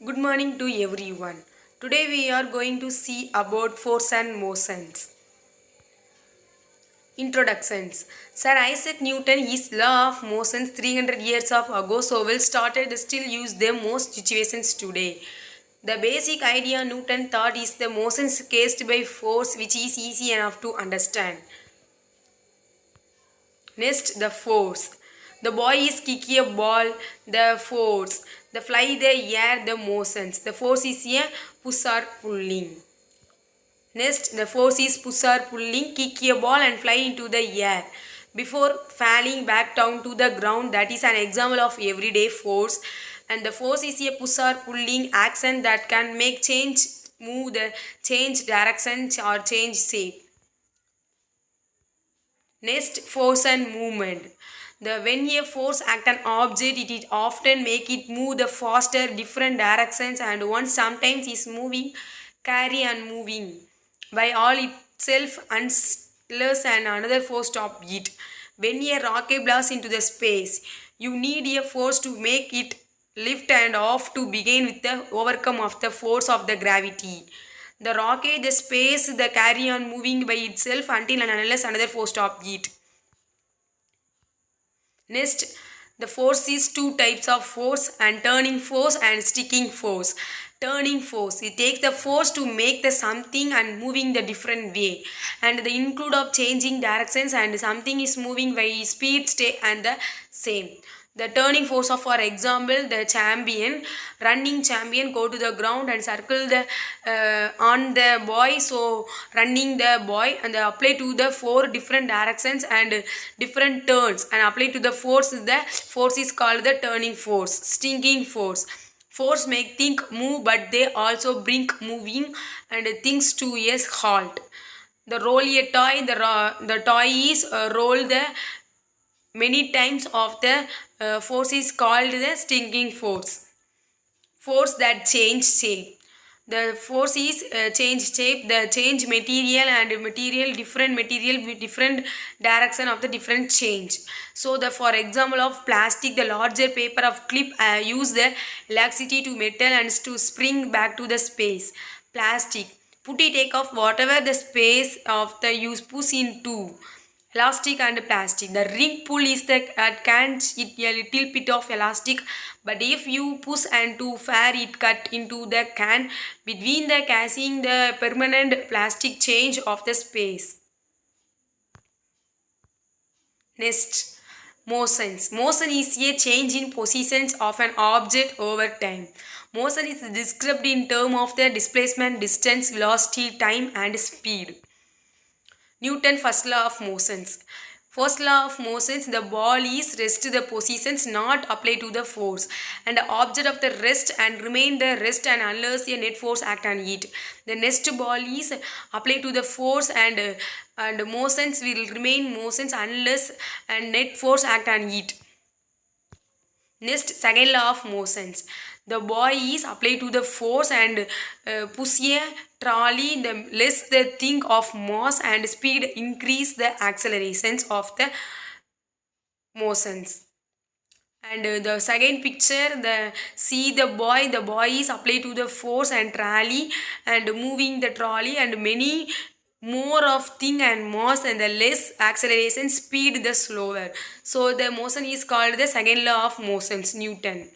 Good morning to everyone. Today we are going to see about force and motions. Introductions. Sir Isaac Newton, his law of motions 300 years of ago, so well started still use them most situations today. The basic idea Newton thought is the motions caused by force, which is easy enough to understand. Next, the force. The boy is kicking a ball, the force. The fly, the air, the motions. The force is a push or pulling. Next, the force is push or pulling, kick a ball and fly into the air. Before falling back down to the ground, that is an example of everyday force. And the force is a push or pulling action that can make change, move the change direction or change shape. Next, force and movement. When a force act an object, it often make it move the faster different directions, and one sometimes is moving, carry and moving by all itself unless and another force stop it. When a rocket blasts into the space, you need a force to make it lift and off to begin with the overcome of the force of the gravity. The rocket, the space, the carry on moving by itself until and unless another force stop it. Next, the force is two types of force and turning force and sticking force. Turning force, it takes the force to make the something and moving the different way, and the include of changing directions and something is moving by speed stay and the same. The turning force of, for example, the champion, running champion go to the ground and circle the on the boy. So running the boy and apply to the four different directions and different turns and apply to the force. The force is called the turning force. Stinging force. Force make things move, but they also bring moving and things to a halt. The roll a toy. The toy is roll the many times of the force is called the stinging force. Force that change shape. The force is change shape, the change material and material, different material with different direction of the different change. So the for example of plastic, the larger paper of clip use the elasticity to metal and to spring back to the space. Plastic, put it take off whatever the space of the use push into. Elastic and plastic. The ring pull is the can't it a little bit of elastic, but if you push and to fair it cut into the can between the casing the permanent plastic change of the space. Next, motions. Motion is a change in positions of an object over time. Motion is described in terms of the displacement, distance, velocity, time and speed. Newton first law of motions. First law of motions, the ball is rest the positions not apply to the force, and the object of the rest and remain the rest and unless a net force act on it. The next ball is apply to the force and motions will remain motions unless and net force act on it. Next, second law of motions. The boy is applied to the force and push a trolley. The less the thing of mass and speed increase the accelerations of the motions. And the second picture, the see the boy is applied to the force and trolley and moving the trolley and many more of thing and mass and the less acceleration speed the slower. So the motion is called the second law of motions, Newton.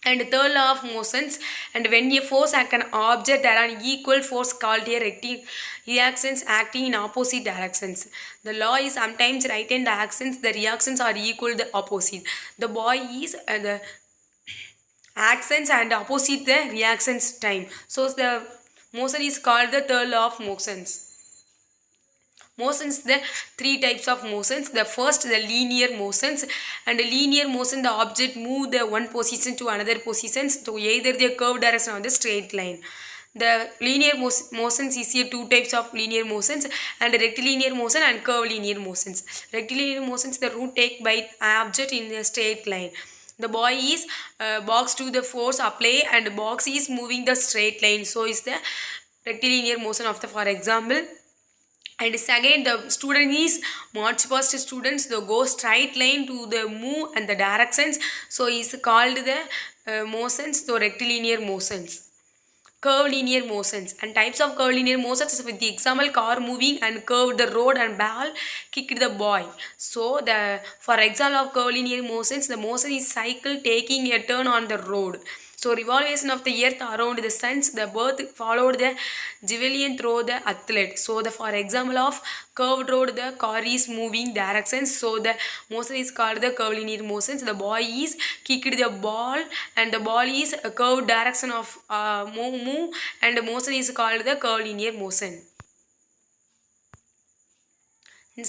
And third law of motions, and when a force act an object, there are an equal force called a reactions acting in opposite directions. The law is sometimes right and the actions, the reactions are equal the opposite. The boy is the actions and opposite the reactions time. So the motion is called the third law of motions. Motions, the three types of motions. The first, the linear motions, and the linear motion, the object move the one position to another positions to either the curved direction or the straight line. The linear motions is here two types of linear motions, and rectilinear motion and curved linear motions. Rectilinear motions, the route take by object in a straight line. The boy is box to the force apply and box is moving the straight line. So is the rectilinear motion of the, for example. And second, the student is march past students, they go straight line to the move and the directions. So is called the motions, so rectilinear motions. Curvilinear motions and types of curvilinear motions is with the example car moving and curved the road and ball kicked the boy. So the for example of curvilinear motions, the motion is cycle taking a turn on the road. So revolution of the earth around the sun, the birth followed the javelin through the athlete. So the for example of curved road, the car is moving directions. So the motion is called the curvilinear motions. The boy is kicked the ball and the ball is a curved direction of move and the motion is called the curvilinear motion.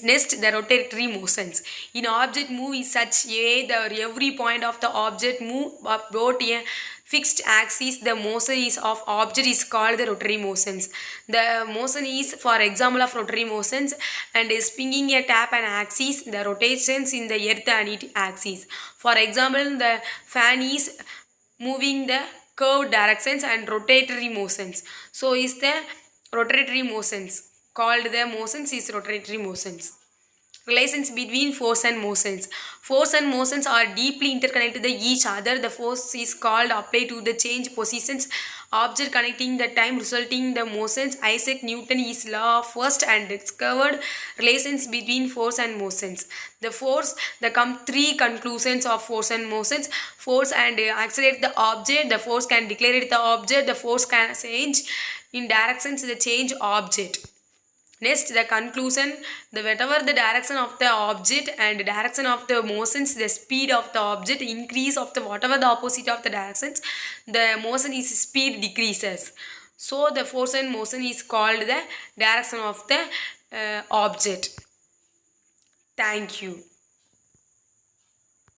Next, the rotatory motions. In object move is such a that every point of the object move about a fixed axis. The motion is of object is called the rotary motions. The motion is for example of rotary motions and is spinning a tap and axis. The rotations in the earth and its axis. For example, the fan is moving the curved directions and rotatory motions. So is the rotatory motions called the motions is rotatory motions. Relations between force and motions. Force and motions are deeply interconnected to each other. The force is called applied to the change positions object connecting the time resulting the motions. Isaac Newton is law of first and discovered relations between force and motions. The force, the come three conclusions of force and motions. Force and accelerate the object. The force can declare the object. The force can change in directions the change object. Next, the conclusion, the whatever the direction of the object and direction of the motions, the speed of the object increase of the whatever the opposite of the directions, the motion is speed decreases. So the force and motion is called the direction of the object. Thank you.